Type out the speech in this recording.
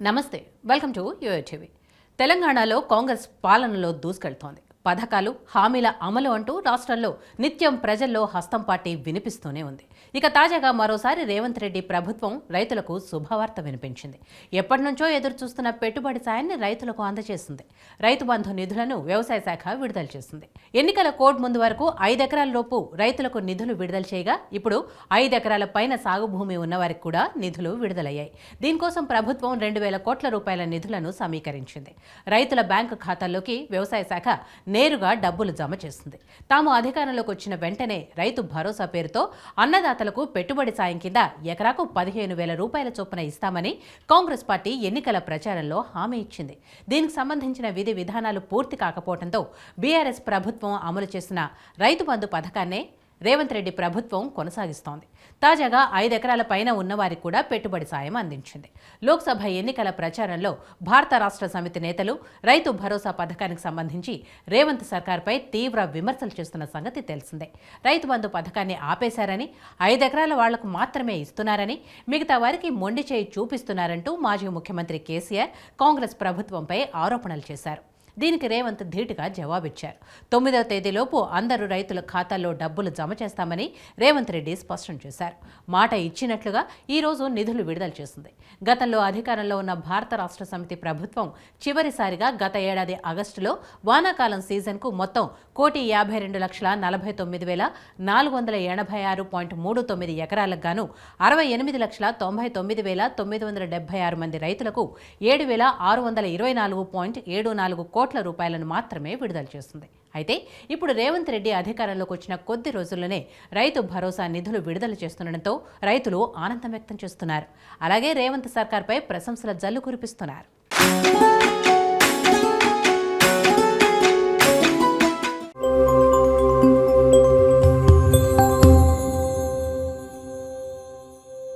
నమస్తే, welcome to UTV. తెలంగాణలో కాంగ్రెస్ పాలనలో దూసుకెళ్తోంది. పథకాలు, హామీల అమలు అంటూ రాష్ట్రంలో నిత్యం ప్రజల్లో హస్తం పార్టీ వినిపిస్తూనే ఉంది. ఇక తాజాగా మరోసారి రేవంత్ రెడ్డి ప్రభుత్వం రైతులకు శుభవార్త వినిపించింది. ఎప్పటి నుంచో ఎదురు చూస్తున్న పెట్టుబడి సాయాన్ని రైతులకు అందజేసింది. రైతు బంధు నిధులను వ్యవసాయ శాఖ విడుదల చేసింది. ఎన్నికల కోడ్ ముందు వరకు 5 ఎకరాల లోపు రైతులకు నిధులు విడుదల చేయగా ఇప్పుడు 5 ఎకరాల పైన సాగు భూమి ఉన్నవారికి కూడా నిధులు విడుదలయ్యాయి. దీనికోసం ప్రభుత్వం 2,000 కోట్ల రూపాయల నిధులను సమీకరించింది. రైతుల బ్యాంకు ఖాతాల్లోకి వ్యవసాయ శాఖ నేరుగా డబ్బులు జమ చేస్తుంది. తాము అధికారంలోకి వచ్చిన వెంటనే రైతు భరోసా పేరుతో అన్నదాతలకు పెట్టుబడి సాయం కింద ఎకరాకు 15,000 రూపాయల చొప్పున ఇస్తామని కాంగ్రెస్ పార్టీ ఎన్నికల ప్రచారంలో హామీ ఇచ్చింది. దీనికి సంబంధించిన విధి విధానాలు పూర్తి కాకపోవడంతో బీఆర్ఎస్ ప్రభుత్వం అమలు చేసిన రైతు బంధు పథకాన్నే రేవంత్ రెడ్డి ప్రభుత్వం కొనసాగిస్తోంది. తాజాగా 5 ఎకరాల పైన ఉన్నవారికి కూడా పెట్టుబడి సాయం అందించింది. లోక్సభ ఎన్నికల ప్రచారంలో భారత రాష్ట్ర సమితి నేతలు రైతు భరోసా పథకానికి సంబంధించి రేవంత్ సర్కార్పై తీవ్ర విమర్శలు చేస్తున్న సంగతి తెలిసిందే. రైతు బంధు పథకాన్ని ఆపేశారని, 5 ఎకరాల వాళ్లకు మాత్రమే ఇస్తున్నారని, మిగతా వారికి మొండి చేయి చూపిస్తున్నారంటూ మాజీ ముఖ్యమంత్రి కేసీఆర్ కాంగ్రెస్ ప్రభుత్వంపై ఆరోపణలు చేశారు. దీనికి రేవంత్ ధీటుగా జవాబిచ్చారు. 9వ తేదీలోపు అందరూ రైతుల ఖాతాల్లో డబ్బులు జమ చేస్తామని రేవంత్ రెడ్డి స్పష్టం చేశారు. మాట ఇచ్చినట్లుగా ఈ రోజు నిధులు విడుదల చేసింది. గతంలో అధికారంలో ఉన్న భారత రాష్ట్ర సమితి ప్రభుత్వం చివరిసారిగా గత ఏడాది ఆగస్టులో వానాకాలం సీజన్కు మొత్తం 1,52,42,486.39 ఎకరాలకు గాను 68,99,976 మంది రైతులకు 7,624.74 కోట్ల రూపాయలను మాత్రమే విడుదల చేస్తుంది. అయితే ఇప్పుడు రేవంత్ రెడ్డి అధికారంలోకి వచ్చిన కొద్ది రోజుల్లోనే రైతు భరోసా నిధులు విడుదల చేస్తుండటంతో రైతులు ఆనందం వ్యక్తం చేస్తున్నారు. అలాగే రేవంత్ సర్కార్పై ప్రశంసల జల్లు కురిపిస్తున్నారు.